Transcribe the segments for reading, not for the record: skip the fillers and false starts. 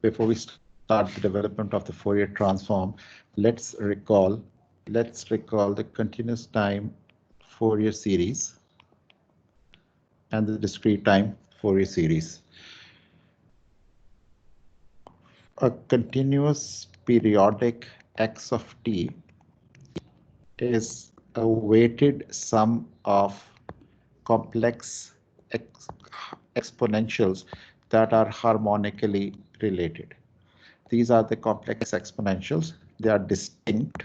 before we start the development of the Fourier transform, let's recall the continuous time Fourier series and the discrete time Fourier series. A continuous periodic x of t is a weighted sum of complex exponentials that are harmonically related. These are the complex exponentials. They are distinct.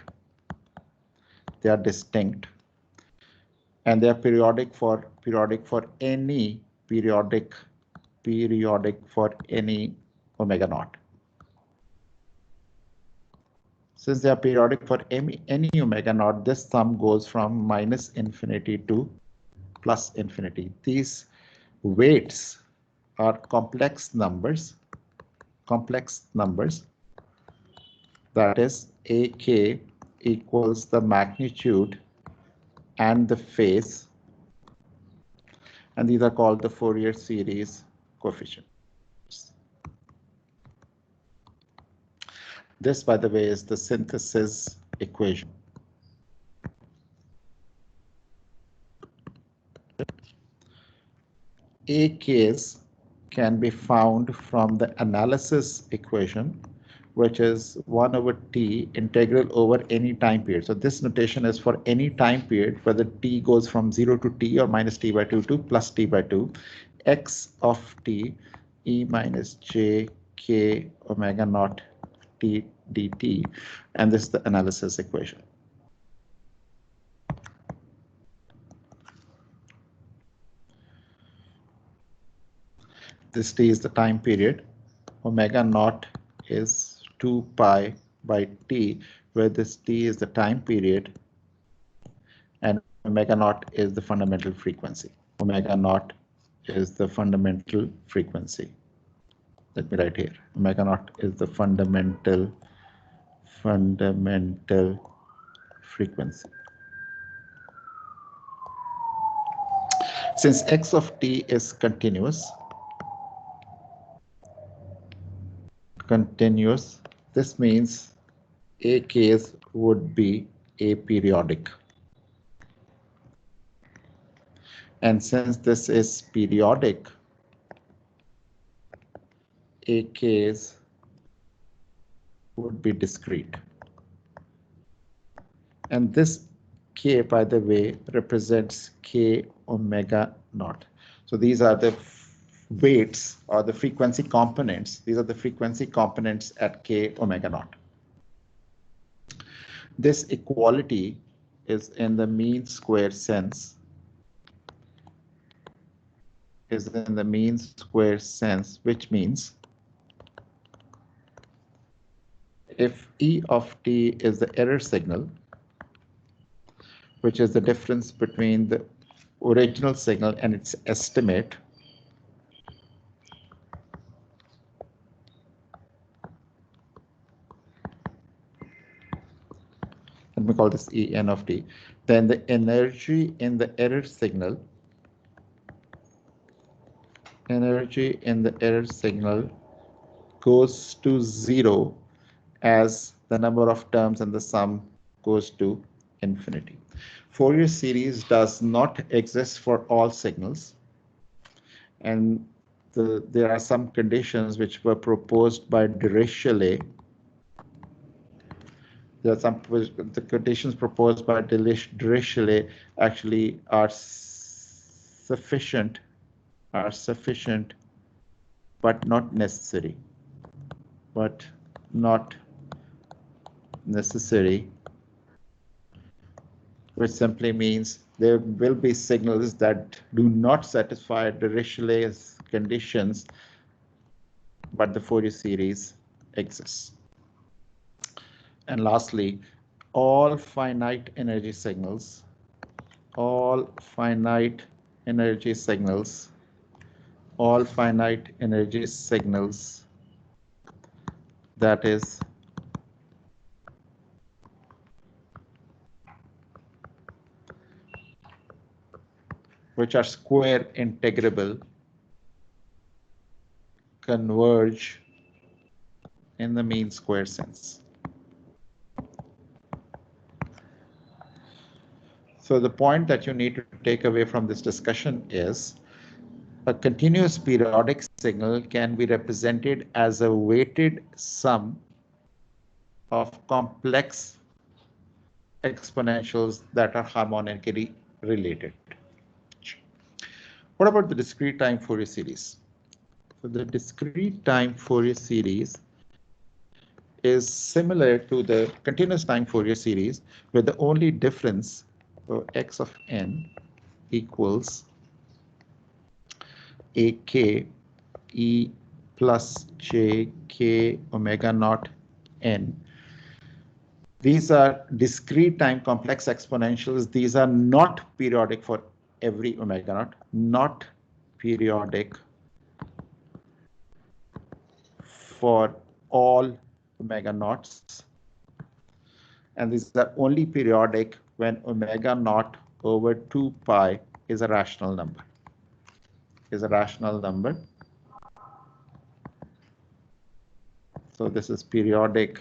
And they are periodic for any for any omega naught. Since they are periodic for any omega naught, this sum goes from minus infinity to plus infinity. These weights are complex numbers. That is, AK equals the magnitude and the phase, and these are called the Fourier series coefficients. This, by the way, is the synthesis equation. AKs can be found from the analysis equation, which is 1 over t integral over any time period. So this notation is for any time period, whether t goes from 0 to t or minus t by 2 to plus t by 2, x of t e minus j k omega naught t dt, and this is the analysis equation. This t is the time period. Omega naught is 2 pi by t, where this t is the time period and omega naught is the fundamental frequency. Omega naught is the fundamental frequency. Let me write here. Omega naught is the fundamental frequency. Since x of t is continuous, this means AKs would be aperiodic. And since this is periodic, AKs would be discrete. And this K, by the way, represents K omega naught. So these are the weights or the frequency components. These are the frequency components at K omega naught. This equality is in the mean square sense. Which means if E of t is the error signal, which is the difference between the original signal and its estimate, let me call this En of t, then the energy in the error signal goes to 0 as the number of terms in the sum goes to infinity. Fourier series does not exist for all signals, and there are some conditions which were proposed by Dirichlet. The conditions proposed by Dirichlet actually are sufficient, but not necessary. Which simply means there will be signals that do not satisfy Dirichlet's conditions, but the Fourier series exists. And lastly, all finite energy signals, that is which are square integrable, converge in the mean square sense. So the point that you need to take away from this discussion is a continuous periodic signal can be represented as a weighted sum of complex exponentials that are harmonically related. What about the discrete time Fourier series? So the discrete time Fourier series is similar to the continuous time Fourier series, where the only difference for x of n equals ak e plus j k omega naught n. These are discrete time complex exponentials. These are not periodic for every omega naught, not periodic for all omega naughts. And these are only periodic when omega naught over 2 pi is a rational number. So this is periodic.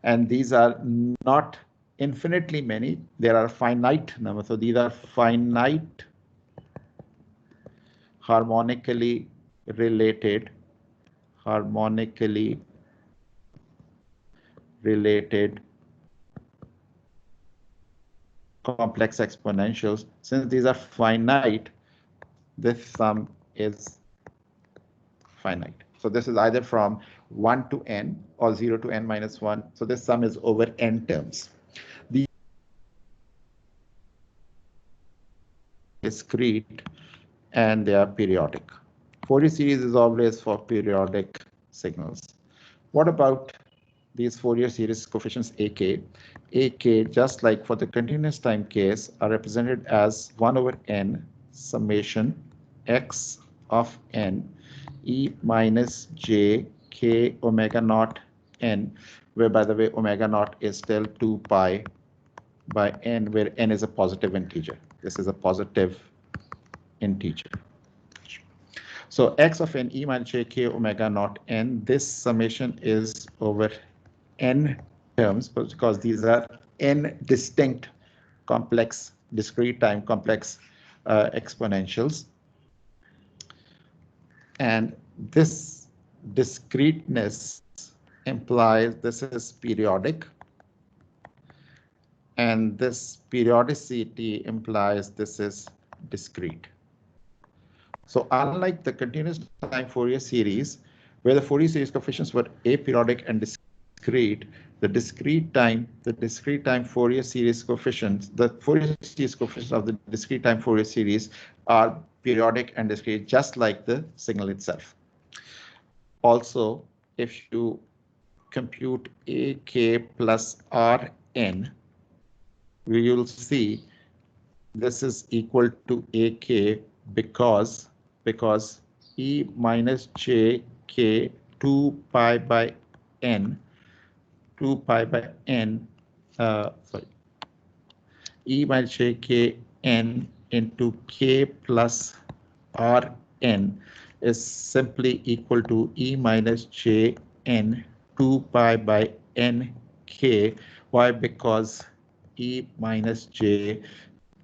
And these are not infinitely many. There are finite numbers. So these are finite harmonically related complex exponentials. Since these are finite, this sum is finite. So this is either from 1 to n or 0 to n minus 1. So this sum is over n terms. The discrete and they are periodic. Fourier series is always for periodic signals. What about these Fourier series coefficients ak? Ak, just like for the continuous time case, are represented as 1 over n summation x of n e minus j k omega naught n, where by the way omega naught is still 2 pi by n, where n is a positive integer. This is a positive integer. So x of n e minus j k omega naught n, this summation is over n terms because these are n distinct complex discrete time complex exponentials. And this discreteness implies this is periodic, and this periodicity implies this is discrete. So unlike the continuous time Fourier series, where the Fourier series coefficients were aperiodic and discrete, the discrete time Fourier series coefficients, the Fourier series coefficients of the discrete time Fourier series are periodic and discrete, just like the signal itself. Also, if you compute ak plus rn, we will see this is equal to ak because e minus j k 2 pi by n e minus j k n into k plus rn is simply equal to e minus j n 2 pi by n k. Why? Because e minus j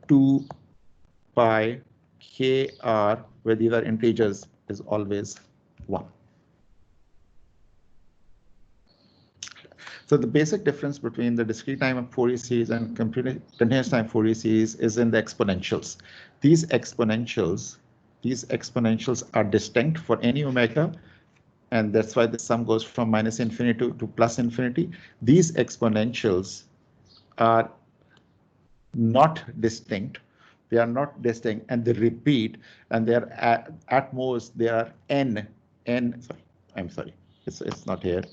2 pi kr, where these are integers, is always 1. So the basic difference between the discrete time Fourier series and continuous time Fourier series is in the exponentials. These exponentials are distinct for any omega, and that's why the sum goes from minus infinity to plus infinity. These exponentials are not distinct. They are not distinct, and they repeat, and they are at most they are n. Sorry, I'm sorry. It's not here.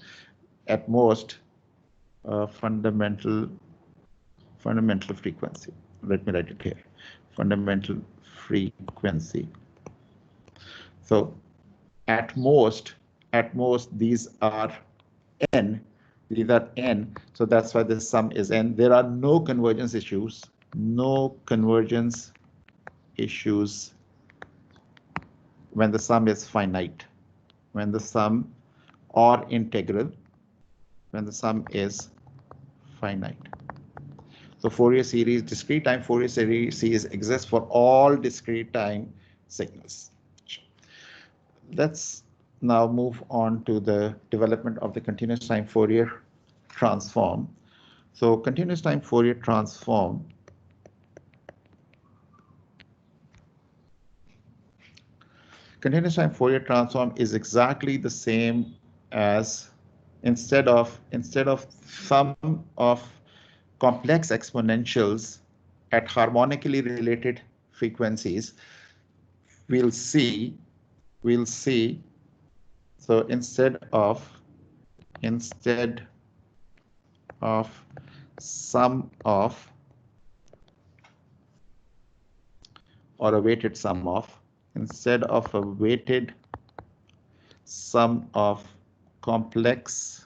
At most, fundamental frequency. Let me write it here. Fundamental frequency. So at most these are n. These are n. So that's why the sum is n. There are no convergence issues. No convergence issues when the sum is finite. when the sum or integral, when the sum is finite. So Fourier series, discrete time Fourier series exists for all discrete time signals. Let's now move on to the development of the continuous time Fourier transform. So continuous time Fourier transform is exactly the same as instead of sum of complex exponentials at harmonically related frequencies, we'll see so instead of sum of, or a weighted sum of, instead of a weighted sum of complex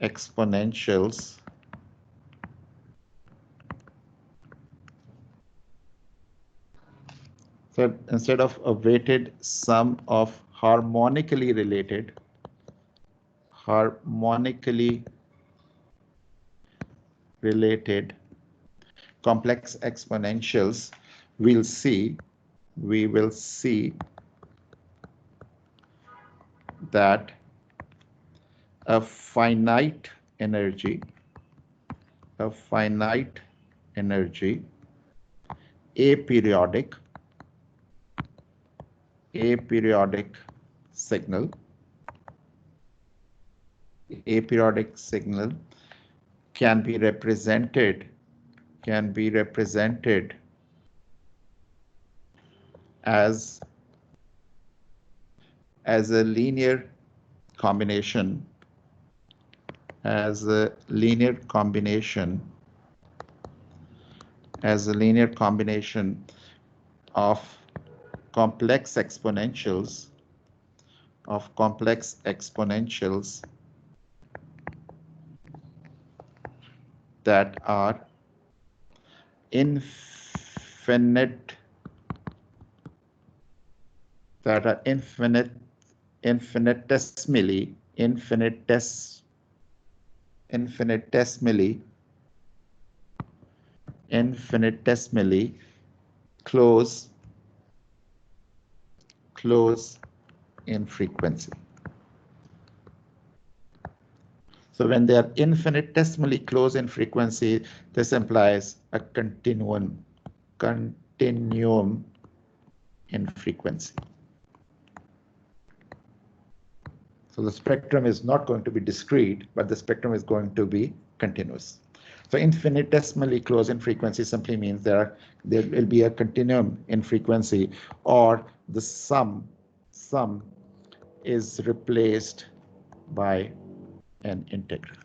exponentials so instead of a weighted sum of harmonically related complex exponentials, we will see that a finite energy, aperiodic signal, can be represented as a linear combination, of complex exponentials that are infinitesimally close in frequency. So when they are infinitesimally close in frequency, this implies a continuum in frequency. So the spectrum is not going to be discrete, but the spectrum is going to be continuous. So infinitesimally close in frequency simply means there will be a continuum in frequency, or the sum is replaced by an integral,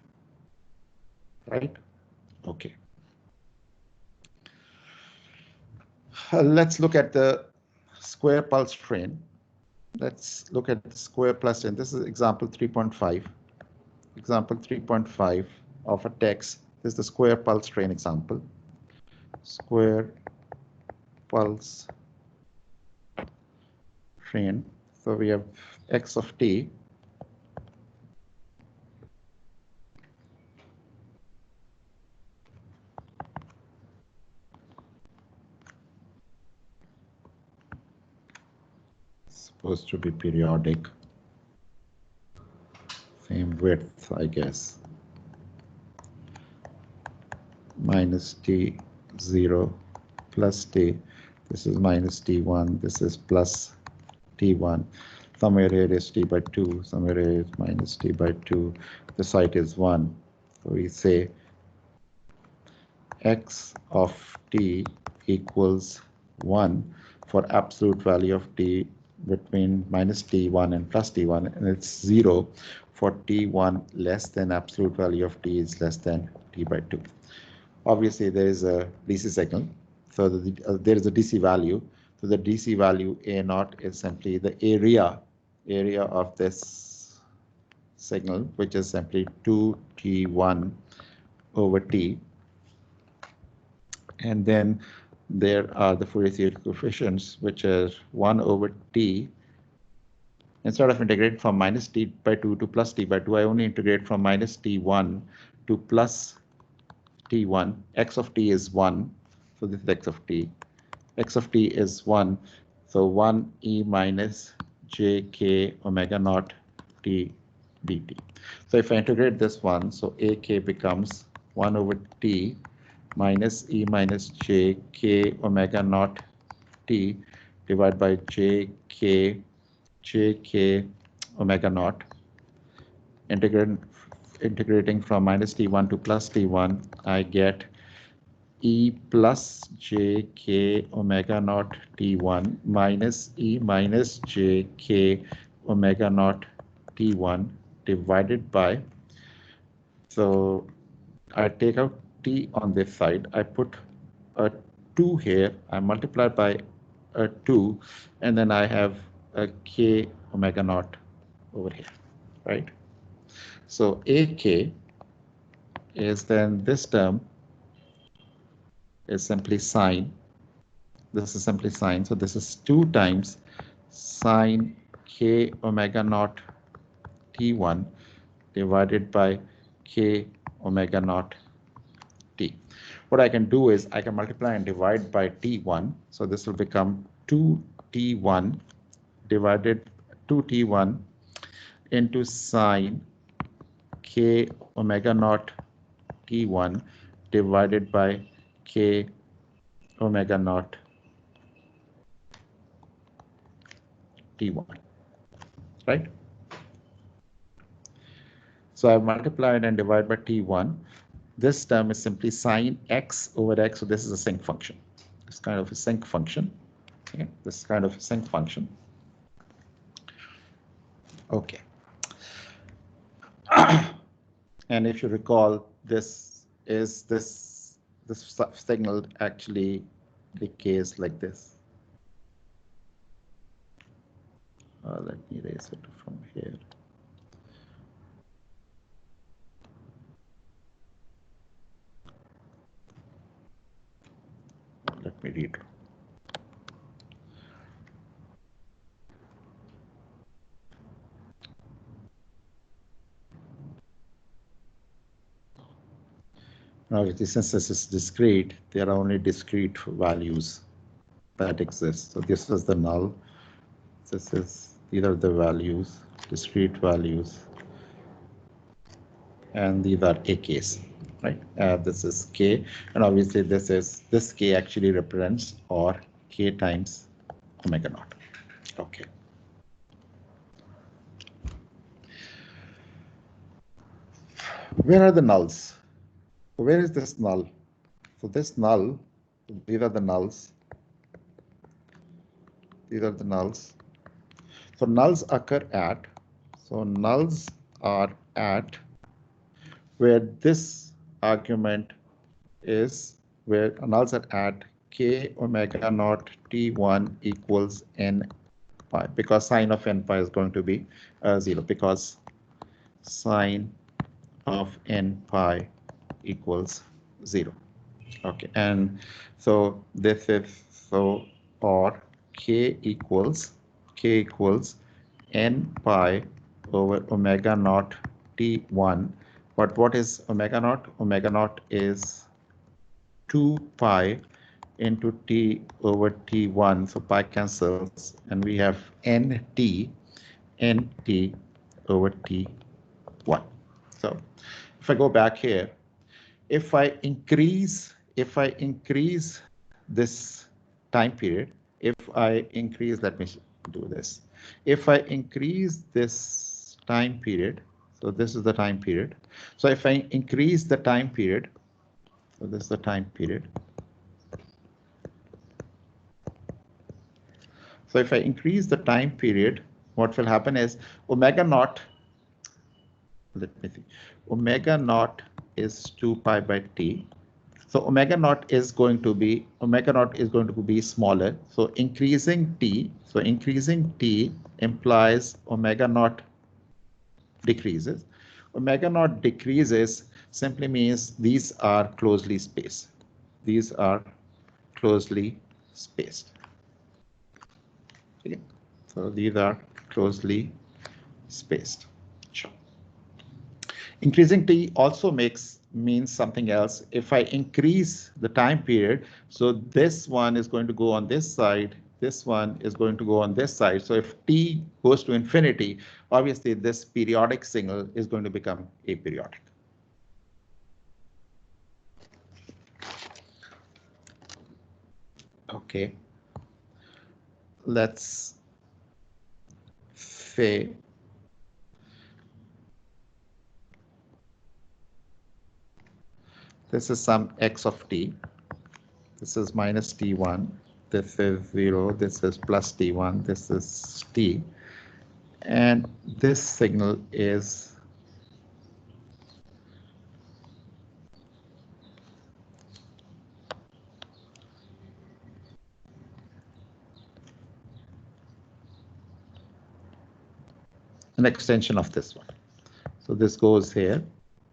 right? Okay. Let's look at the square pulse train. Let's look at the square pulse train. This is example 3.5. Example 3.5 of a text. This is the square pulse train example. Square pulse train. So we have x of t. Supposed to be periodic. Same width, I guess. Minus t0 plus t. This is minus t1. This is plus t1. Somewhere here is t by 2. Somewhere here is minus t by 2. The site is 1. So we say x of t equals 1 for absolute value of t between minus t1 and plus t1, and it's 0 for t1 less than absolute value of t is less than t by 2. Obviously, there is a DC signal, so there is a DC value. So the DC value A0 is simply the area of this signal, which is simply 2t1 over t. And then there are the Fourier series coefficients, which is 1 over t Instead of integrating from minus t by 2 to plus t by 2, I only integrate from minus t1 to plus t1. X of t is 1, so this is x of t. X of t is 1, so 1 e minus j k omega naught t dt. So if I integrate this one, so ak becomes 1 over t minus e minus j k omega naught t divided by j k omega naught. Integrating from minus t1 to plus t1, I get e plus j k omega naught t1 minus e minus j k omega naught t1 divided by, so I take out t on this side, I put a 2 here, I multiply by a 2, and then I have a k omega naught over here, right? So ak is then this term is simply sine. This is simply sine. So this is 2 times sine k omega naught t1 divided by k omega naught t. What I can do is I can multiply and divide by t1. So this will become 2t1 divided 2t1 into sine k omega naught t1 divided by k omega naught t1, right? So I multiplied and divide by t1. This term is simply sine x over x, so this is a sinc function. It's kind of a sinc function. Okay, this is kind of a sinc function. Okay. And if you recall, this signal actually decays like this. Let me erase it from here. Let me read. Now, since this is discrete, there are only discrete values that exist. So this is the null. These are the values, discrete values, and these are AKs, right? This is K, and obviously this K actually represents or K times omega naught. Okay. Where are the nulls? So where is this null? So this null, these are the nulls. These are the nulls. So nulls occur at, so nulls are at where this argument is, where nulls are at k omega naught t1 equals n pi, because sine of n pi is going to be 0, because sine of n pi equals 0. Okay, and so this is, so or k equals n pi over omega naught t1. But what is omega naught? Omega naught is 2 pi into t over t1, so pi cancels, and we have nt over t1. So if I go back here, if I increase this time period, let me do this. If I increase this time period, so this is the time period. So if I increase the time period, so this is the time period. So if I increase the time period, what will happen is omega naught, let me see, omega naught is 2 pi by t. So omega naught is going to be smaller. So increasing t implies omega naught decreases. Omega naught decreases simply means these are closely spaced. These are closely spaced. Okay. So these are closely spaced. Sure. Increasing t also means something else. If I increase the time period, so this one is going to go on this side, this one is going to go on this side. So if t goes to infinity, obviously this periodic signal is going to become aperiodic. Okay, let's say this is some x of t. This is minus t1. This is 0. This is plus t1. This is t. And this signal is an extension of this one. So this goes here.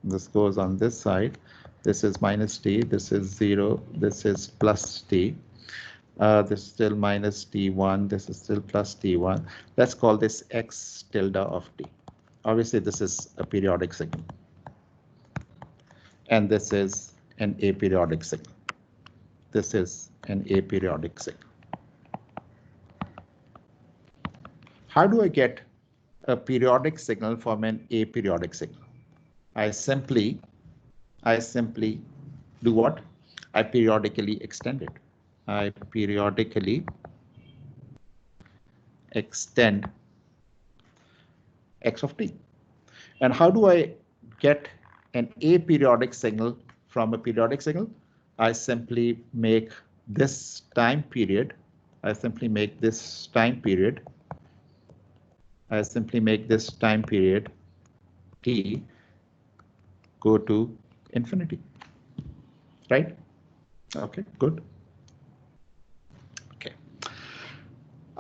This goes on this side. This is minus t. This is 0. This is plus t. This is still minus t1. This is still plus t1. Let's call this x tilde of t. Obviously, this is a periodic signal. And this is an aperiodic signal. This is an aperiodic signal. How do I get a periodic signal from an aperiodic signal? I simply do what? I periodically extend it. I periodically extend x of t. And how do I get an aperiodic signal from a periodic signal? I simply make this time period. I simply make this time period t go to infinity, right? Okay, good. Okay.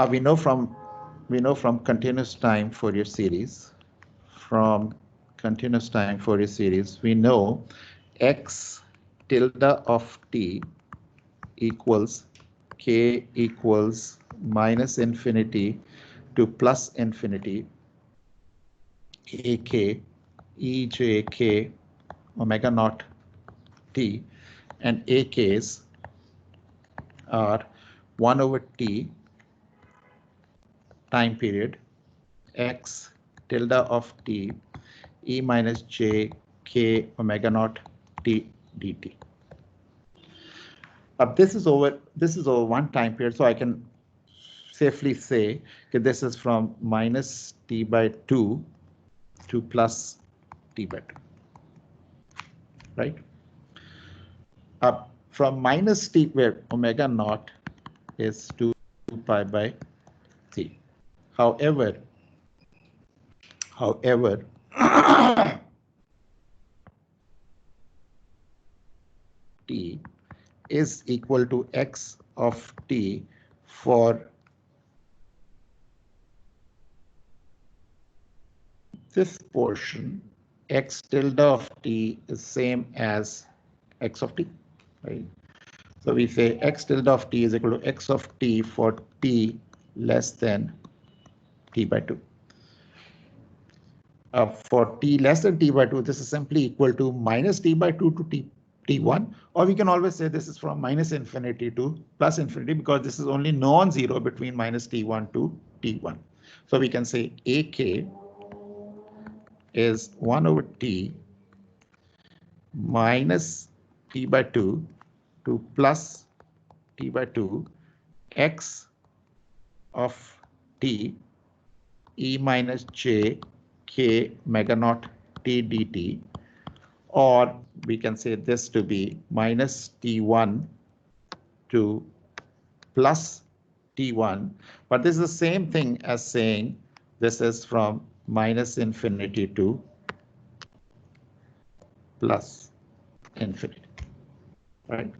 We know from continuous time Fourier series. From continuous time Fourier series, we know x tilde of t equals k equals minus infinity to plus infinity ak ejk omega naught t, and ak's are 1 over t time period x tilde of t e minus j k omega naught t dt. This is over one time period, so I can safely say that this is from minus t by 2 to plus t by 2, right? From minus t, where omega naught is 2 pi by t. However, t is equal to x of t for this portion. X tilde of t is same as x of t, right? So we say x tilde of t is equal to x of t for t less than t by 2. For t less than t by 2, this is simply equal to minus t by 2 to t1, or we can always say this is from minus infinity to plus infinity, because this is only non-zero between minus t1 to t1. So we can say ak is 1 over t minus t by 2 to plus t by 2 x of t e minus j k omega naught t dt, or we can say this to be minus t1 to plus t1, but this is the same thing as saying this is from minus infinity to plus infinity, right?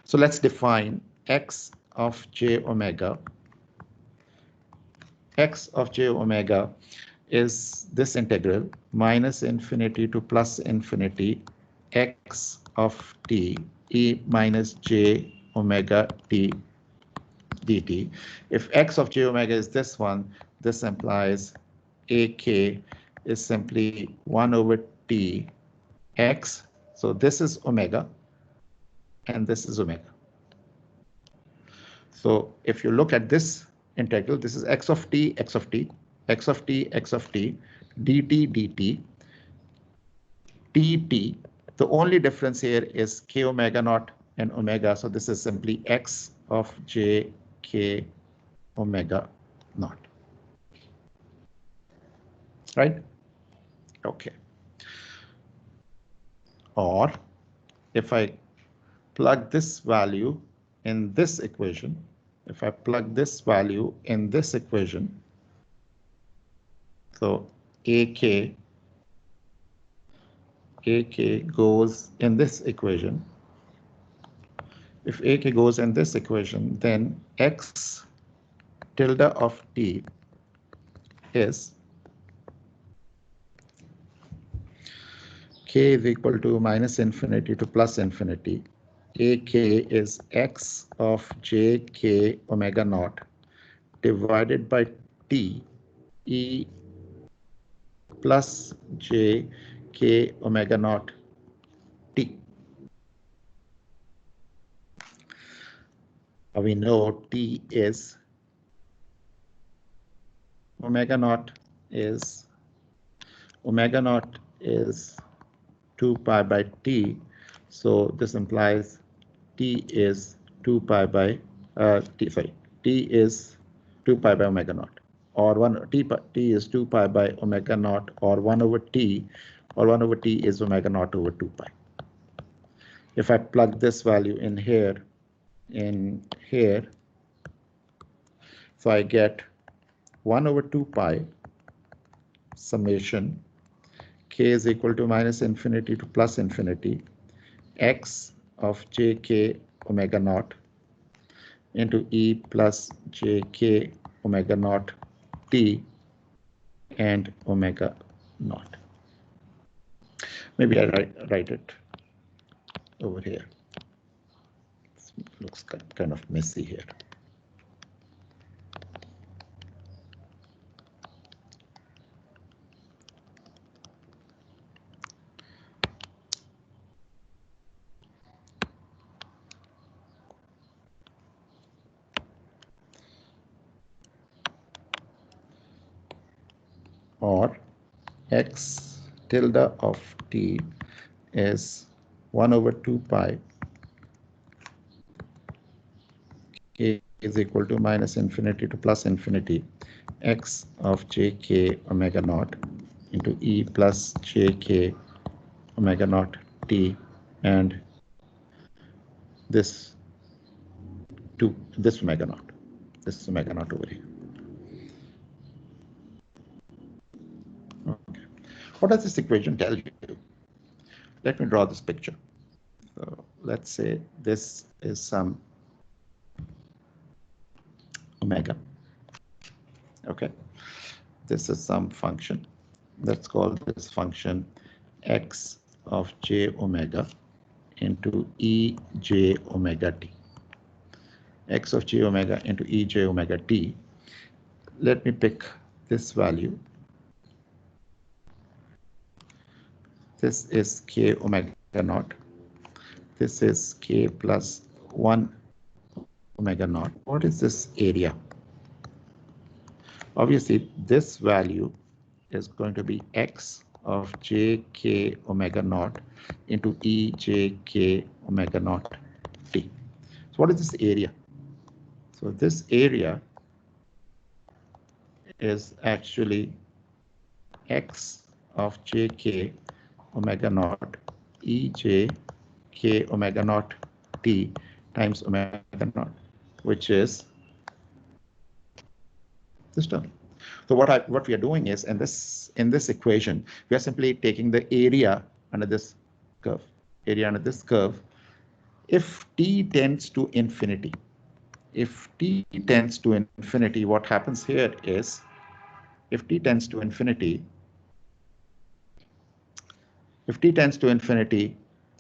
So let's define x of j omega. X of j omega is this integral minus infinity to plus infinity x of t e minus j omega t dt. If x of j omega is this one, this implies AK is simply 1 over T x. So this is omega and this is omega. So if you look at this integral, this is x of t, x of t, x of t, x of t, dt, dt, dt. The only difference here is k omega naught and omega. So this is simply x of j k omega naught. Right? Okay. Or if I plug this value in this equation, if I plug this value in this equation, so AK goes in this equation. If AK goes in this equation, then x tilde of t is k is equal to minus infinity to plus infinity. AK is x of j k omega naught divided by t e plus j k omega naught t. We know t is omega naught is 2 pi by t. So this implies t is 2 pi by t is 2 pi by omega naught, or t is 2 pi by omega naught, or 1 over t, or 1 over t is omega naught over 2 pi. If I plug this value in here, so I get 1 over 2 pi summation k is equal to minus infinity to plus infinity x of jk omega naught into e plus jk omega naught t and omega naught. Maybe I write it over here. It looks kind of messy here. Or x tilde of t is 1 over 2 pi k is equal to minus infinity to plus infinity x of jk omega naught into e plus jk omega naught t and this omega naught. This is omega naught over here. Okay. What does this equation tell you? Let me draw this picture. So let's say this is some omega. Okay. This is some function. Let's call this function x of j omega into e j omega t. X of j omega into e j omega t. Let me pick this value. This is k omega naught. This is k plus 1 omega naught. What is this area? Obviously, this value is going to be x of jk omega naught into e jk omega naught t. So what is this area? So this area is actually x of jk omega naught e j k omega naught t times omega naught, which is this term. So what we are doing is in this equation, we are simply taking the area under this curve. If t tends to infinity, what happens here is, if t tends to infinity,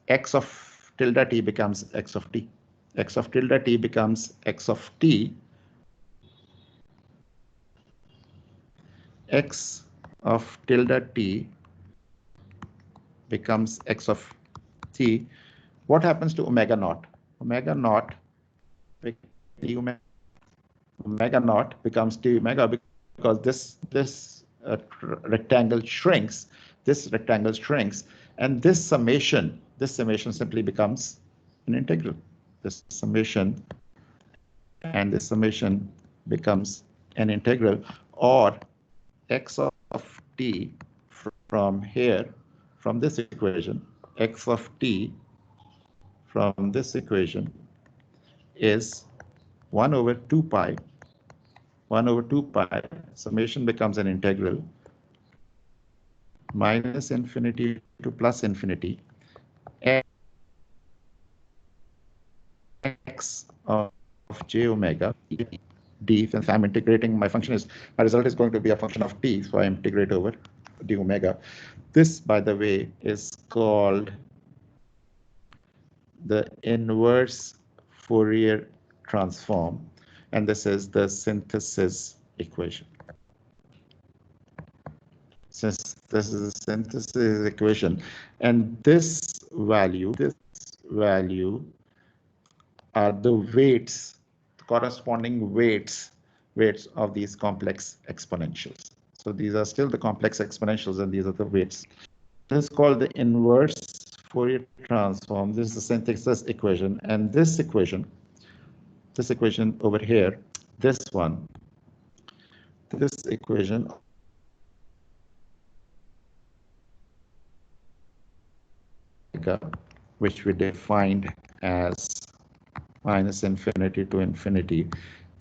x of tilde t becomes x of t. X of tilde t becomes x of t. x of tilde t becomes x of t, what happens to omega naught? Omega naught, d omega naught becomes d omega because this rectangle shrinks. This rectangle shrinks, and this summation simply becomes an integral. This summation and this summation becomes an integral, or x of t from here, from this equation, x of t from this equation is 1 over 2 pi. 1 over 2 pi, summation becomes an integral, minus infinity to plus infinity, x of j omega d. Since I'm integrating, my result is going to be a function of t, so I integrate over d omega. This, by the way, is called the inverse Fourier transform, and this is the synthesis equation. Since this is a synthesis equation, and this value are the weights, corresponding weights of these complex exponentials. So these are still the complex exponentials, and these are the weights. This is called the inverse Fourier transform. This is the synthesis equation, and this equation over here, this equation which we defined as minus infinity to infinity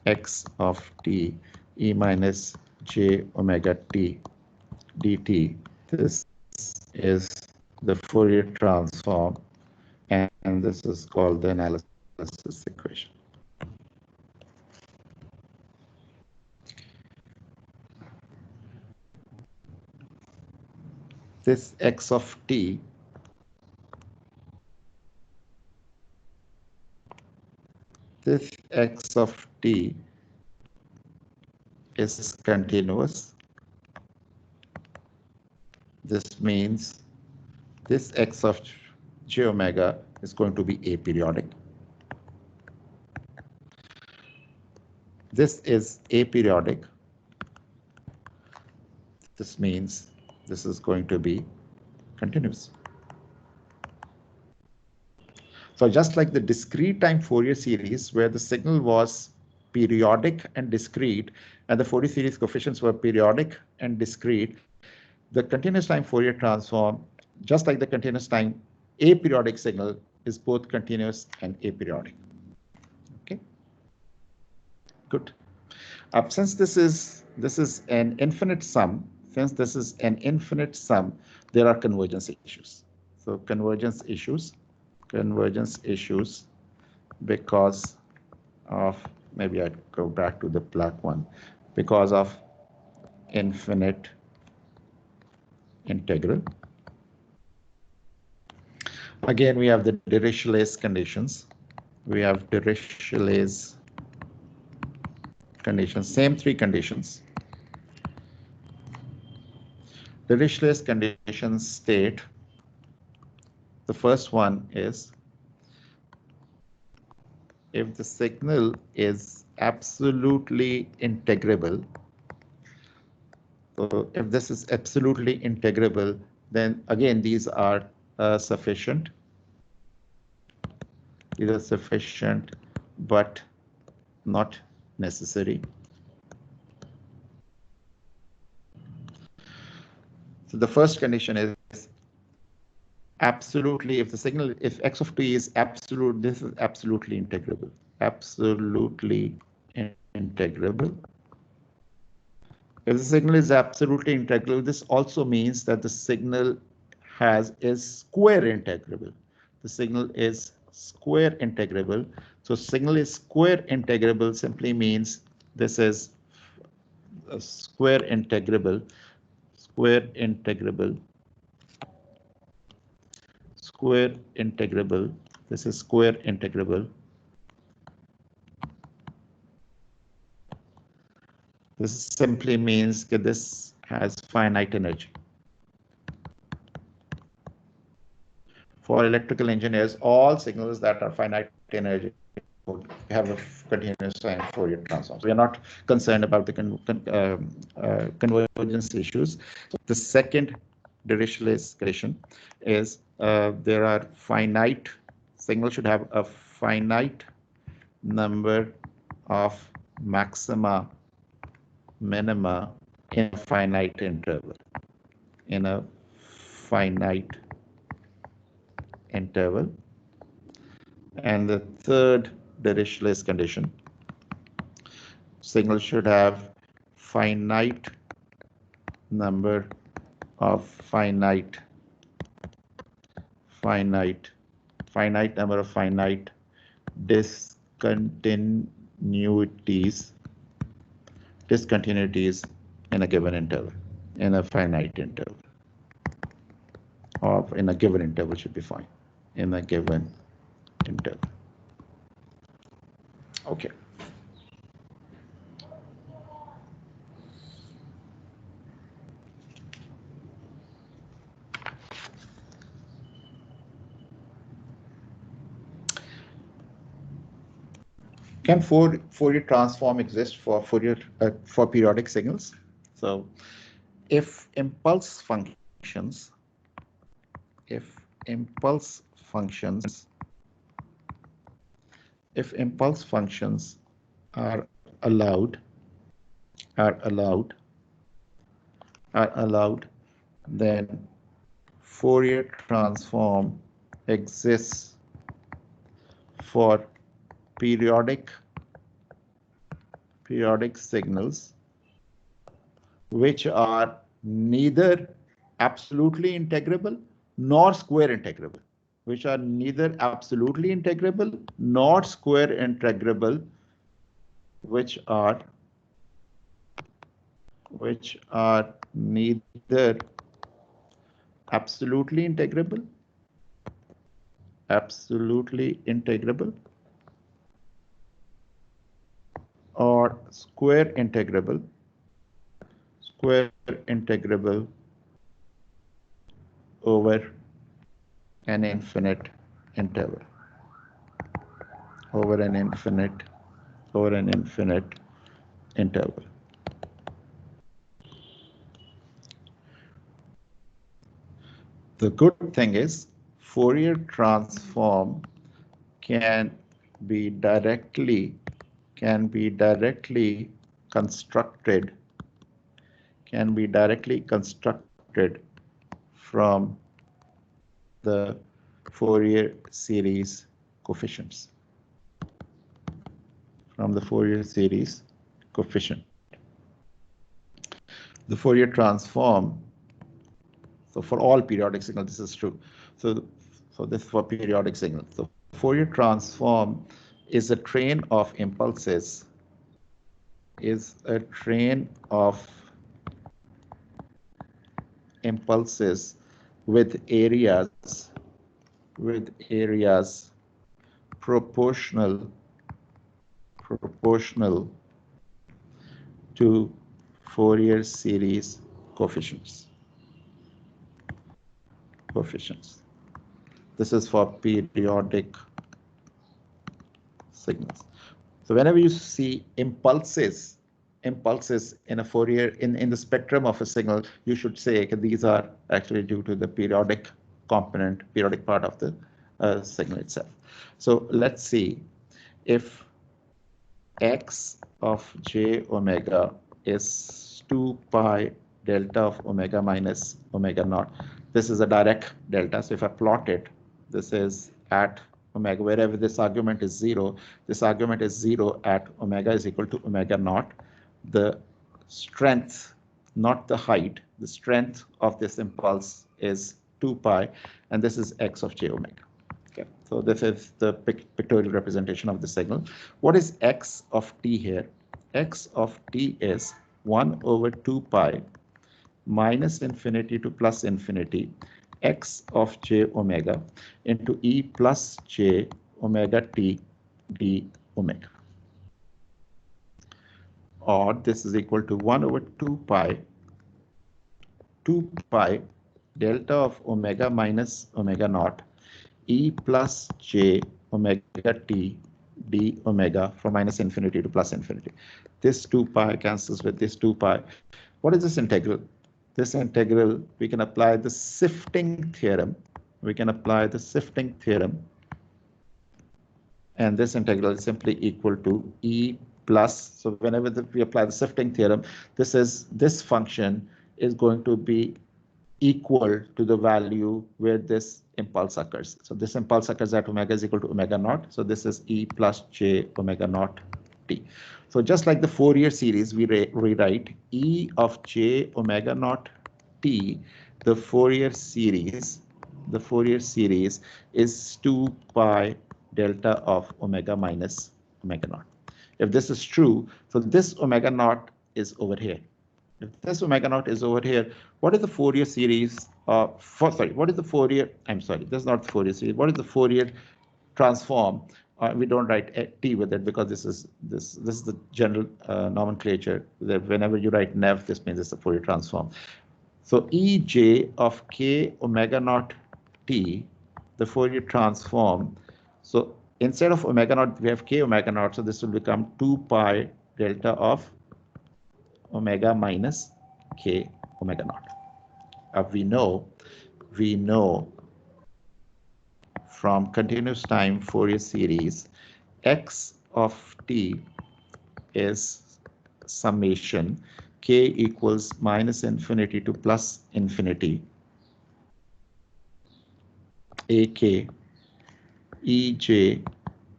x of t e minus j omega t dt. This is the Fourier transform, and this is called the analysis equation. This x of t is continuous. This means this x of j omega is going to be aperiodic. This is aperiodic. This means this is going to be continuous. So just like the discrete time Fourier series, where the signal was periodic and discrete, and the Fourier series coefficients were periodic and discrete, the continuous time Fourier transform, just like the continuous time aperiodic signal, is both continuous and aperiodic. Okay, good. Since this is an infinite sum, there are convergence issues. So convergence issues because of, maybe I'd go back to the black one, because of infinite integral. Again, we have the Dirichlet's conditions. Same three conditions. Dirichlet's conditions state, the first one is, if the signal is absolutely integrable, so if this is absolutely integrable, then again these are sufficient. These are sufficient, but not necessary. So the first condition is absolutely, if x of t is absolute, this is absolutely integrable. Absolutely integrable. If the signal is absolutely integrable, this also means that the signal is square integrable. The signal is square integrable. So signal is square integrable simply means this is a square integrable. This is square integrable. This simply means that this has finite energy. For electrical engineers, all signals that are finite energy have a continuous time Fourier transform. So we are not concerned about the convergence issues. The second Dirichlet's condition is there are finite signals should have a finite number of maxima, minima in a finite interval. In a finite interval. And the third Dirichlet's condition, signal should have finite number of finite number of finite discontinuities in a given interval, in a finite interval, or in a given interval should be fine, in a given interval. Okay. Can Fourier transform exist for for periodic signals? So, if impulse functions are allowed, then Fourier transform exists for periodic signals which are neither absolutely integrable nor square integrable, which are neither absolutely integrable nor square integrable, which are neither absolutely integrable or square integrable over an infinite interval. The good thing is Fourier transform can be directly constructed from the Fourier series coefficients. The Fourier transform, so for all periodic signals this is true. So this for periodic signals. So Fourier transform is a train of impulses, with areas proportional to Fourier series coefficients. This is for periodic signals. So whenever you see impulses in a Fourier in the spectrum of a signal, you should say okay, these are actually due to the periodic part of the signal itself. So let's see if x of j omega is 2 pi delta of omega minus omega naught. This is a direct delta. So if I plot it, this is at omega, wherever this argument is 0, this argument is 0 at omega is equal to omega naught. The strength, not the height, the strength of this impulse is 2 pi, and this is x of j omega. Okay, so this is the pictorial representation of the signal. What is x of t here? X of t is 1 over 2 pi minus infinity to plus infinity x of j omega into e plus j omega t d omega. Or this is equal to 1 over 2 pi 2 pi delta of omega minus omega naught e plus j omega t d omega from minus infinity to plus infinity. This 2 pi cancels with this 2 pi. What is this integral? This integral, we can apply the shifting theorem. We can apply the shifting theorem. And this integral is simply equal to e plus. So whenever we apply the shifting theorem, this function is going to be equal to the value where this impulse occurs. So this impulse occurs at omega is equal to omega naught. So this is e plus j omega naught t. So just like the Fourier series, we rewrite e of j omega naught t. The Fourier series is 2 pi delta of omega minus omega naught. If this is true, so this omega naught is over here. If this omega naught is over here, what is the Fourier series? What is the Fourier? I'm sorry, this is not the Fourier series. What is the Fourier transform? We don't write t with it because this is the general nomenclature. That whenever you write nev, this means it's the Fourier transform. So Ej of k omega naught t, the Fourier transform. So instead of omega naught, we have k omega naught. So this will become 2 pi delta of omega minus k omega naught. We know from continuous time Fourier series, x of t is summation k equals minus infinity to plus infinity ak ej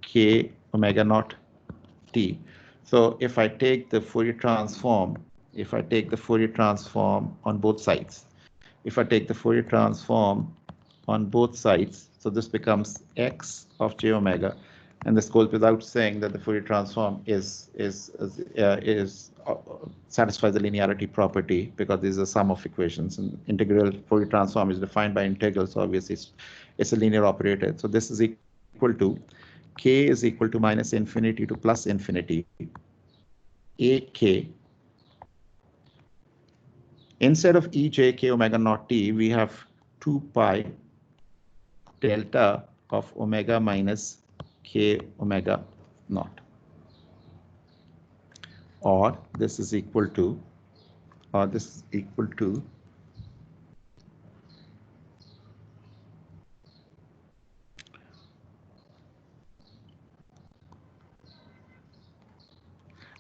k omega naught t. So if I take the Fourier transform, on both sides, so this becomes x of j omega, and this goes without saying that the Fourier transform satisfies the linearity property because this is a sum of equations, and integral Fourier transform is defined by integrals, so obviously it's a linear operator. So this is equal to k is equal to minus infinity to plus infinity ak. Instead of ej k omega naught t, we have 2 pi delta of omega minus k omega naught, or this is equal to,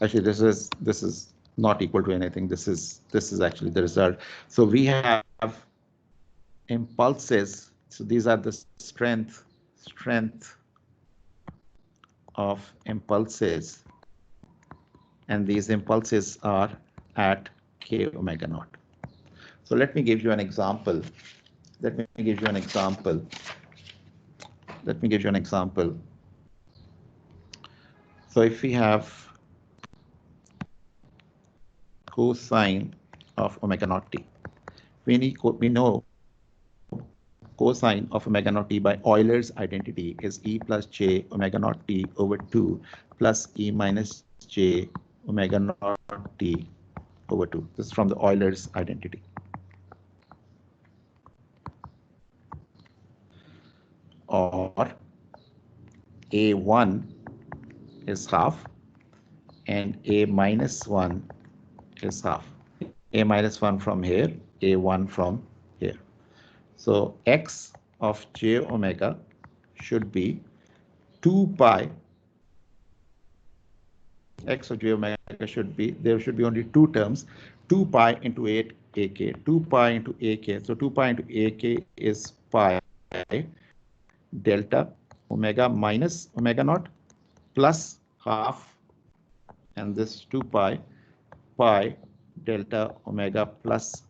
actually this is not equal to anything. This is actually the result. So we have impulses. So these are the strength of impulses, and these impulses are at k omega naught. So let me give you an example. So if we have cosine of omega naught t, we know cosine of omega naught t by Euler's identity is e plus j omega naught t over 2 plus e minus j omega naught t over 2. This is from the Euler's identity. Or a1 is half and a minus 1 is half. A minus 1 from here, a1 from here. So x of j omega should be 2 pi. X of j omega should be, there should be only two terms, 2 pi into 8 ak, 2 pi into ak. So 2 pi into ak is pi delta omega minus omega naught plus half, and this 2 pi delta omega plus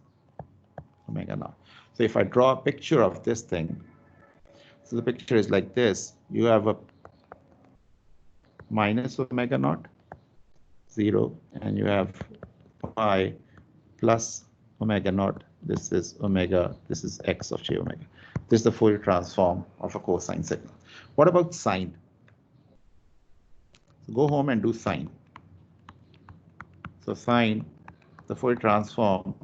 omega naught. So if I draw a picture of this thing, so the picture is like this. You have a minus omega naught, 0, and you have pi plus omega naught. This is omega, this is x of j omega. This is the Fourier transform of a cosine signal. What about sine? Go home and do sine. So sine, the Fourier transform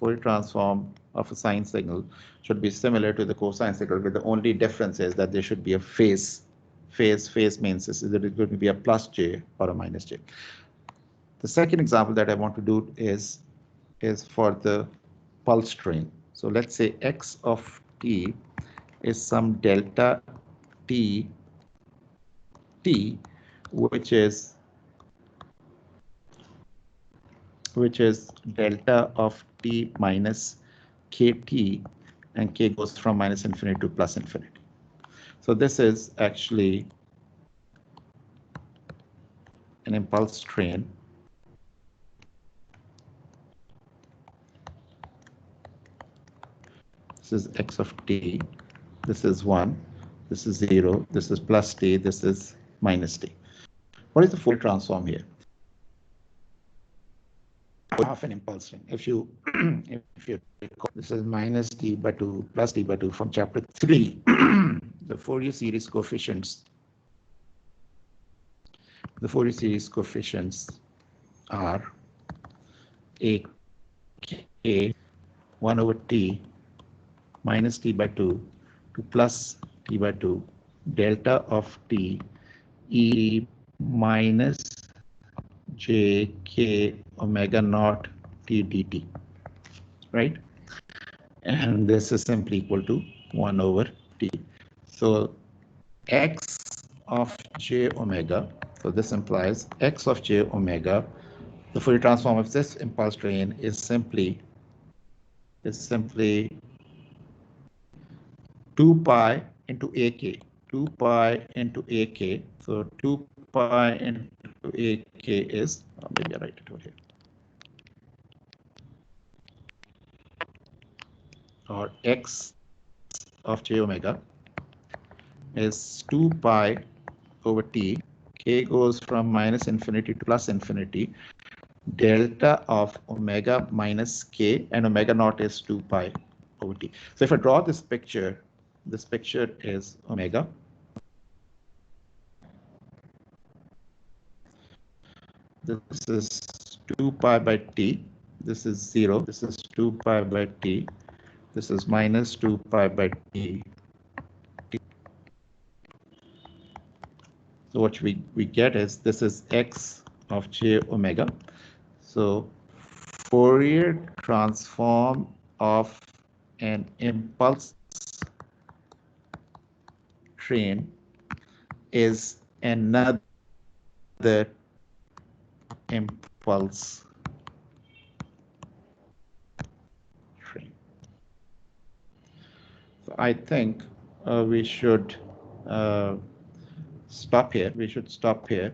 Fourier transform of a sine signal should be similar to the cosine signal, with the only difference is that there should be a phase. Phase means this is that it's going to be a plus j or a minus j. The second example that I want to do is for the pulse train. So let's say x of t is some delta t, which is delta of t minus kt, and k goes from minus infinity to plus infinity. So this is actually an impulse train. This is x of t, this is 1, this is 0, this is plus t, this is minus t. What is the Fourier transform here? Half an impulse train. If you recall, this is minus t by 2 plus t by 2 from chapter 3. The Fourier series coefficients. The Fourier series coefficients are a k 1 over t minus t by 2 to plus t by 2 delta of t e minus j k omega naught t dt, right? And this is simply equal to 1 over t. So x of j omega, so this implies x of j omega, the Fourier transform of this impulse train is simply 2 pi into ak, 2 pi into ak. So 2 pi into ak is, maybe I write it over here, or x of j omega is 2 pi over t, k goes from minus infinity to plus infinity, delta of omega minus k, and omega naught is 2 pi over t. So if I draw this picture is omega. This is 2 pi by t, this is 0, this is 2 pi by t, this is minus 2 pi by t. So what we get is this is x of j omega. So Fourier transform of an impulse train is another impulse train. So I think we should stop here. We should stop here.